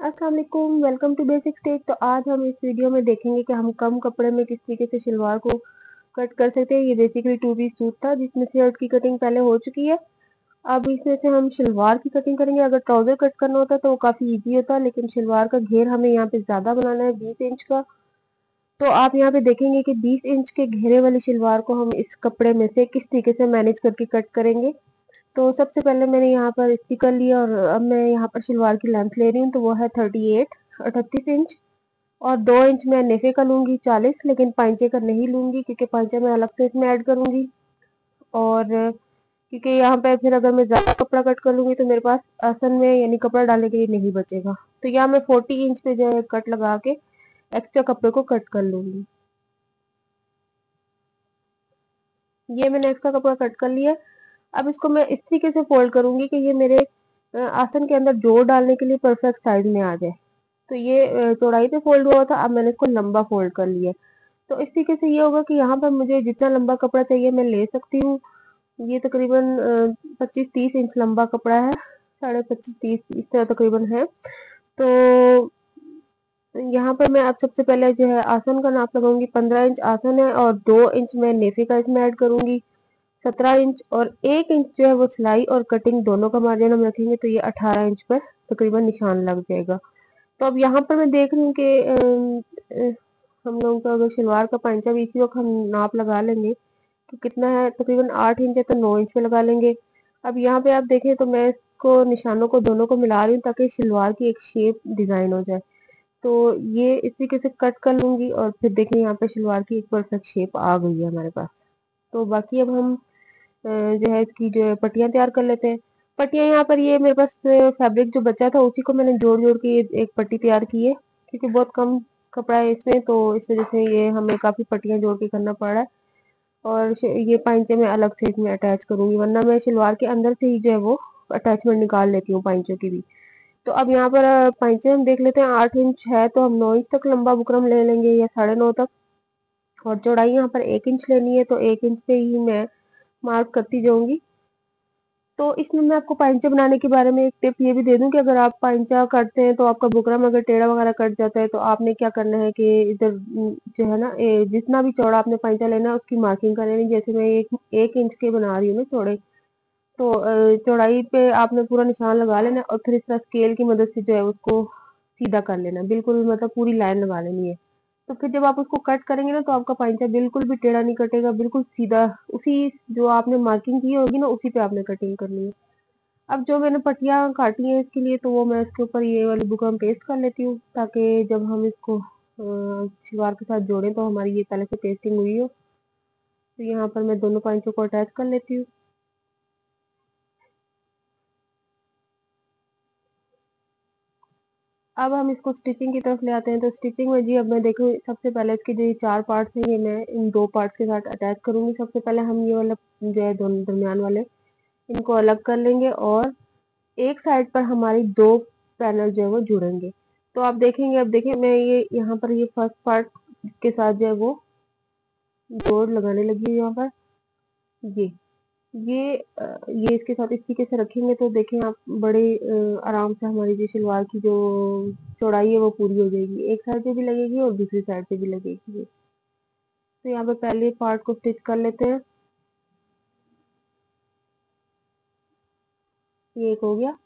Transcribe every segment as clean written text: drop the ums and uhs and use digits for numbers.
अस्सलाम वालेकुम, welcome to basic stage. तो आज हम इस वीडियो में देखेंगे कि हम कम कपड़े में किस तरीके से शलवार को कट कर सकते हैं। ये बेसिकली टू पीस सूट था जिसमें शर्ट की कटिंग पहले हो चुकी है। अब इसमें से हम शलवार की कटिंग करेंगे। अगर ट्राउजर कट करना होता तो वो काफी इजी होता, लेकिन शलवार का घेर हमें यहाँ पे ज्यादा बनाना है, 20 इंच का। तो आप यहाँ पे देखेंगे कि 20 इंच के घेरे वाली शलवार को हम इस कपड़े में से किस तरीके से मैनेज करके कट करेंगे। तो सबसे पहले मैंने यहाँ पर इस्त्री कर लिया और अब मैं यहाँ पर शलवार की लेंथ ले रही हूँ, तो वो है 38 इंच। और 2 इंच मैं नेफे का लूंगी 40, लेकिन पांचे का नहीं लूंगी क्योंकि पांचा मैं अलग से इसमें ऐड करूंगी। और क्योंकि यहाँ पे फिर अगर मैं ज्यादा कपड़ा कट कर लूंगी तो मेरे पास आसन में यानी कपड़ा डालने के लिए नहीं बचेगा। तो यहाँ मैं 40 इंच पे जो है कट लगा के एक्स्ट्रा कपड़े को कट कर लूंगी। ये मैंने एक्स्ट्रा कपड़ा कट कर लिया। अब इसको मैं इस तरीके से फोल्ड करूंगी कि ये मेरे आसन के अंदर जोड़ डालने के लिए परफेक्ट साइज में आ जाए। तो ये चौड़ाई पे फोल्ड हुआ था, अब मैंने इसको लंबा फोल्ड कर लिया। तो इस तरीके से ये होगा कि यहाँ पर मुझे जितना लंबा कपड़ा चाहिए मैं ले सकती हूँ। ये तकरीबन 25-30 इंच लंबा कपड़ा है, 25-30 इस तरह तकरीबन है। तो यहाँ पर मैं अब सबसे पहले जो है आसन का नाप लगाऊंगी। 15 इंच आसन है और 2 इंच मैं नेफे का इसमें ऐड करूंगी। 17 इंच और 1 इंच जो है वो सिलाई और कटिंग दोनों का मार्जिन हम रखेंगे, तो ये 18 इंच पर तकरीबन निशान लग जाएगा। तो अब यहाँ पर मैं देख रही हूँ कि हम लोगों का अगर शलवार का पांचा भी इसी वक्त हम नाप लगा लेंगे तो कितना है, तकरीबन 8 इंच है, तो 9 इंच पे लगा लेंगे। अब यहाँ पे आप देखें तो मैं इसको निशानों को दोनों को मिला रही हूँ ताकि शलवार की एक शेप डिजाइन हो जाए। तो ये इस तरीके से कट कर लूंगी और फिर देखें यहाँ पे शलवार की एक परफेक्ट शेप आ गई है हमारे पास। तो बाकी अब हम जो है इसकी जो है पट्टियां तैयार कर लेते हैं। पट्टियां यहाँ पर ये मेरे पास फैब्रिक जो बचा था उसी को मैंने जोड़ जोड़ के ये एक पट्टी तैयार की है, क्योंकि बहुत कम कपड़ा है इसमें, तो इस वजह से ये हमें काफी पट्टियां जोड़ के करना पड़ रहा है। और ये पाइंचे मैं अलग से इसमें अटैच करूंगी, वरना मैं शलवार के अंदर से ही जो है वो अटैचमेंट निकाल लेती हूँ पाइंचों की भी। तो अब यहाँ पर पाइंचे हम देख लेते हैं। 8 इंच है तो हम 9 इंच तक लंबा बुकरम ले लेंगे या 9.5 तक। और चौड़ाई यहाँ पर 1 इंच लेनी है, तो 1 इंच से ही मैं मार्क करती जाऊंगी। तो इसमें मैं आपको पाइंचा बनाने के बारे में एक टिप ये भी दे दूं कि अगर आप पाइंचा करते हैं तो आपका बुकरम अगर टेढ़ा वगैरह कट जाता है तो आपने क्या करना है कि इधर जो है ना, जितना भी चौड़ा आपने पाइंचा लेना है उसकी मार्किंग कर लेनी। जैसे मैं एक इंच के बना रही हूँ ना चौड़े, तो चौड़ाई पे आपने पूरा निशान लगा लेना है और फिर इस तरह स्केल की मदद से जो है उसको सीधा कर लेना है, बिल्कुल मतलब पूरी लाइन लगा लेनी है। तो फिर जब आप उसको कट करेंगे ना तो आपका पाइंचा बिल्कुल भी टेढ़ा नहीं कटेगा, बिल्कुल सीधा उसी जो आपने मार्किंग की होगी ना उसी पे आपने कटिंग करनी है। अब जो मैंने पट्टियाँ काटी हैं इसके लिए, तो वो मैं इसके ऊपर ये वाली बुक हम पेस्ट कर लेती हूँ ताकि जब हम इसको शलवार के साथ जोड़ें तो हमारी ये पहले से पेस्टिंग हुई हो। तो यहाँ पर मैं दोनों पाइंचों को अटैच कर लेती हूँ। अब हम इसको स्टिचिंग की तरफ ले आते हैं। तो स्टिचिंग में जी अब मैं देखूँ सबसे पहले इसके जो ये 4 पार्ट्स हैं ये मैं इन 2 पार्ट्स के साथ अटैच करूंगी। सबसे पहले हम ये वाला जो है दोनों दरमियान वाले इनको अलग कर लेंगे और एक साइड पर हमारी 2 पैनल जो है वो जुड़ेंगे। तो आप देखेंगे, अब देखिए मैं ये यहाँ पर ये फर्स्ट पार्ट के साथ जो है वो जोड़ लगाने लगी हूँ यहाँ पर। ये ये इसके साथ इस तरीके से रखेंगे तो देखें आप बड़े आराम से हमारी जो शलवार की जो चौड़ाई है वो पूरी हो जाएगी, एक साइड पे भी लगेगी और दूसरी साइड पे भी लगेगी। तो यहाँ पे पहले पार्ट को स्टिच कर लेते हैं। ये एक हो गया।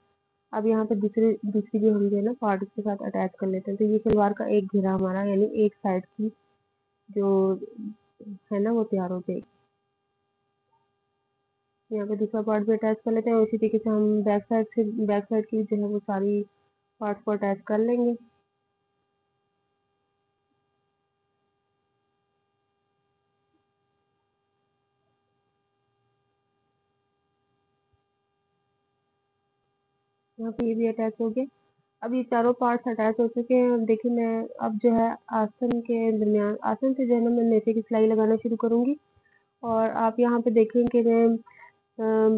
अब यहाँ पे दूसरी भी हम जो है ना पार्ट के साथ अटैच कर लेते हैं। तो ये शलवार का एक घेरा हमारा यानी एक साइड की जो है ना वो तैयार हो जाएगी। यहाँ पे दूसरा पार्ट भी अटैच कर लेते हैं। उसी तरीके से हम बैक साइड की जो है वो सारी पार्ट को अटैच कर लेंगे। यहाँ पे ये भी अटैच हो गया। अब ये चारों पार्ट्स अटैच हो चुके हैं। अब देखिए मैं अब जो है आसन के दरमियान आसन से जो है ना मैं नेफे की सिलाई लगाना शुरू करूंगी। और आप यहाँ पे देखें कि मैं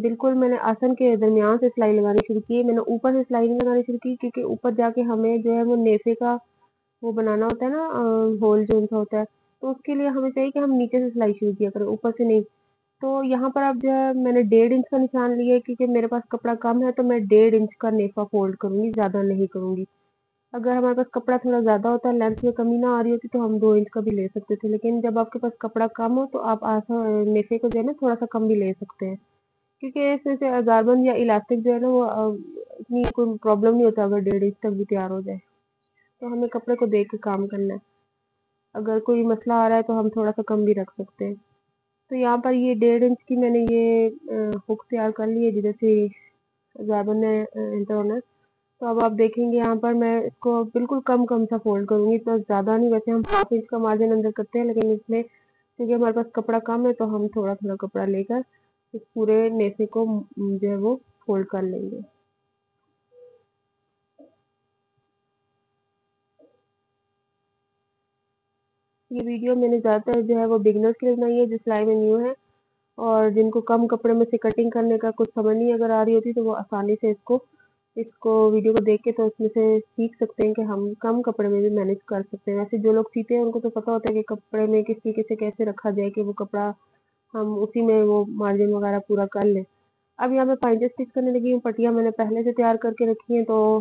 बिल्कुल मैंने आसन के दरमियान से सिलाई लगानी शुरू की है। मैंने ऊपर से सिलाई नहीं लगानी शुरू की क्योंकि ऊपर जाके हमें जो है वो नेफे का वो बनाना होता है ना, होल जो सा होता है, तो उसके लिए हमें चाहिए कि हम नीचे से सिलाई शुरू किया करें, ऊपर से नहीं। तो यहाँ पर अब जो है मैंने 1.5 इंच का निशान लिया है क्योंकि मेरे पास कपड़ा कम है, तो मैं 1.5 इंच का नेफा फोल्ड करूंगी, ज्यादा नहीं करूंगी। अगर हमारे पास कपड़ा थोड़ा ज़्यादा होता, लेंथ में कमी ना आ रही होती तो हम 2 इंच का भी ले सकते थे, लेकिन जब आपके पास कपड़ा कम हो तो आप नेफे को जो है ना थोड़ा-सा कम भी ले सकते हैं। क्योंकि इसमें से गारबन या इलास्टिक जो है ना वो इतनी कोई प्रॉब्लम नहीं होता अगर 1.5 इंच तक भी तैयार हो जाए। तो हमें कपड़े को देख के काम करना है। अगर कोई मसला आ रहा है तो हम थोड़ा-सा कम भी रख सकते हैं। तो यहाँ पर ये 1.5 इंच की मैंने ये हुक तैयार कर ली है जिधर से गारबन में एंटर होना है। तो अब आप देखेंगे यहाँ पर मैं इसको बिल्कुल कम-कम सा फ़ोल्ड करूँगी, इतना ज़्यादा नहीं। वैसे हम हाफ इंच का मार्जिन अंदर करते हैं, लेकिन इसमें क्योंकि हमारे पास कपड़ा कम है तो हम थोड़ा-थोड़ा कपड़ा लेकर इस पूरे नेफे को जो है वो फ़ोल्ड कर लेंगे। ये वीडियो मैंने ज़्यादातर जो है वो बिगिनर्स के लिए बनाई है जो सिलाई में न्यू है, और जिनको कम कपड़े में से कटिंग करने का कुछ समझ नहीं अगर आ रही होती तो वो आसानी से इसको इसको वीडियो को देख के तो इसमें से सीख सकते हैं कि हम कम कपड़े में भी मैनेज कर सकते हैं। वैसे जो लोग सीते हैं उनको तो पता होता है कि कपड़े में किस तरीके से कैसे रखा जाए कि वो कपड़ा हम उसी में वो मार्जिन वगैरह पूरा कर लें। अब यहाँ पे पाइंचे स्टिच करने लगी हूँ। पट्टियाँ मैंने पहले से तैयार करके रखी हैं, तो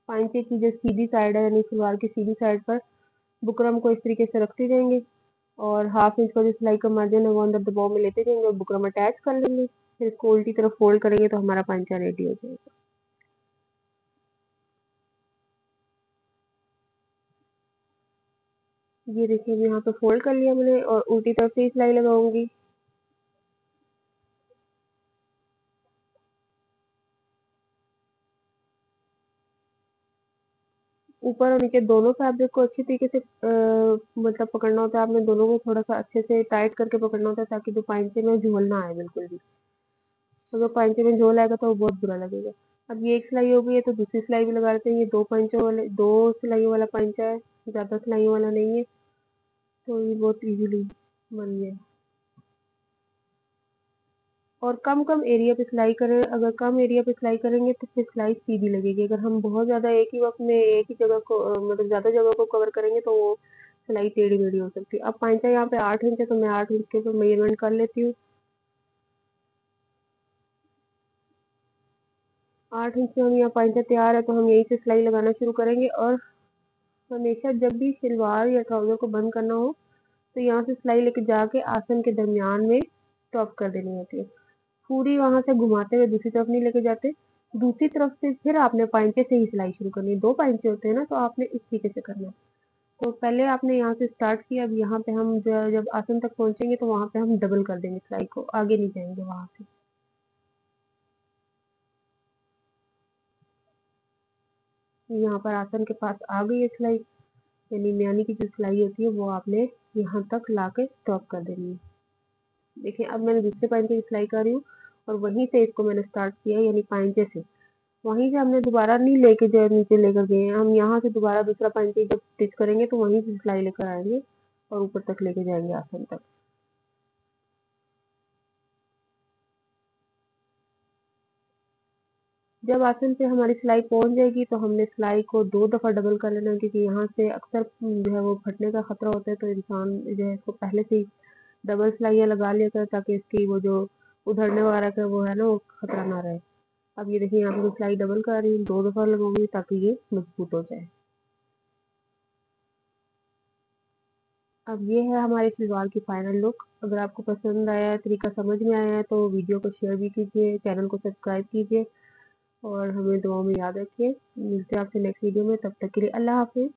पाइंचे की जो सीधी साइड है यानी सलवार की सीधी साइड पर बुकरम को इस तरीके से रखते जाएंगे और हाफ इंच का जो सिलाई का मार्जिन है वो अंदर दबाव में लेते जाएंगे और बुकरम अटैच कर लेंगे। फिर इसको उल्टी तरफ फोल्ड करेंगे तो हमारा पांचा रेडी हो जाएगा। ये देखिए यहाँ पे फोल्ड कर लिया मैंने और उल्टी तरफ से सिलाई लगाऊंगी। ऊपर और नीचे दोनों फैब्रिक को अच्छी तरीके से मतलब पकड़ना होता है। आपने दोनों को थोड़ा सा अच्छे से टाइट करके पकड़ना होता है ताकि जो पाइंचे में झोल ना आए बिल्कुल भी। अगर पाइंचे में झोल आएगा तो वो बहुत बुरा लगेगा। अब ये एक सिलाई हो गई है तो दूसरी सिलाई भी लगा देते हैं। ये दो सिलाइयों वाला पाइंचा है, ज्यादा सिलाइयों वाला नहीं है, तो ये बहुत इजीली बन गया। और कम-कम एरिया पे सिलाई करें। अगर कम एरिया पे सिलाई करेंगे तो फिर सिलाई सीधी लगेगी। अगर हम बहुत ज़्यादा एक ही वक़्त में एक ही जगह को मतलब ज़्यादा जगह को कवर करेंगे तो वो सिलाई टेढ़ी-मेढ़ी हो सकती है। अब पाइंचा यहाँ पे 8 इंच है तो मैं 8 इंच के तो मेज़रमेंट कर लेती हूँ। 8 इंच में हम यहाँ पाइंचा तैयार है तो हम यहीं से सिलाई लगाना शुरू करेंगे। और हमेशा जब भी सलवार या ट्राउज़र को बंद करना हो तो यहाँ से सिलाई लेके जाके आसन के दरमियान में स्टॉप कर देनी होती है। पूरी वहाँ से घुमाते हुए दूसरी तरफ नहीं लेके जाते। दूसरी तरफ से फिर आपने पाइंचे से ही सिलाई शुरू करनी है। 2 पाइंचे होते हैं ना तो आपने इस तरीके से करना है। तो पहले आपने यहाँ से स्टार्ट किया, अब यहाँ पे हम जब आसन तक पहुँचेंगे तो वहाँ पे हम डबल कर देंगे सिलाई को, आगे नहीं जाएँगे वहाँ से। यहाँ पर आसन के पास आ गई है सिलाई, यानी म्यानी की जो सिलाई होती है वो आपने यहाँ तक लाके स्टॉप कर देनी है। देखिए अब मैंने दूसरे पाइंचे की सिलाई कर रही हूँ और वहीं से इसको मैंने स्टार्ट किया यानी पाइंचे से। वहीं से हमने दोबारा नहीं लेके जो नीचे लेकर गए हैं, हम यहाँ से दोबारा दूसरा पंची जब स्टिच करेंगे तो वहीं से सिलाई लेकर आएंगे और ऊपर तक लेके जाएंगे आसन तक। जब आसन पे हमारी सिलाई पहुंच जाएगी तो हमने सिलाई को 2 दफा डबल कर लेना है, क्योंकि यहाँ से अक्सर जो है वो फटने का खतरा होता है। तो इंसान जो है इसको पहले से ही डबल सिलाइयाँ लगा लिया करे ताकि इसकी वो जो उधड़ने वगैरह का वो है ना वो खतरा ना रहे। अब ये देखिए यहाँ पे मैं सिलाई डबल कर रही हूँ, 2 दफा लगाऊंगी ताकि ये मजबूत हो जाए। अब ये है हमारी सलवार की फाइनल लुक। अगर आपको पसंद आया है, तरीका समझ में आया है तो वीडियो को शेयर भी कीजिए, चैनल को सब्सक्राइब कीजिए और हमें दुआओं में याद रखिए। मिलते हैं आपसे नेक्स्ट वीडियो में, तब तक के लिए अल्लाह हाफ़िज़।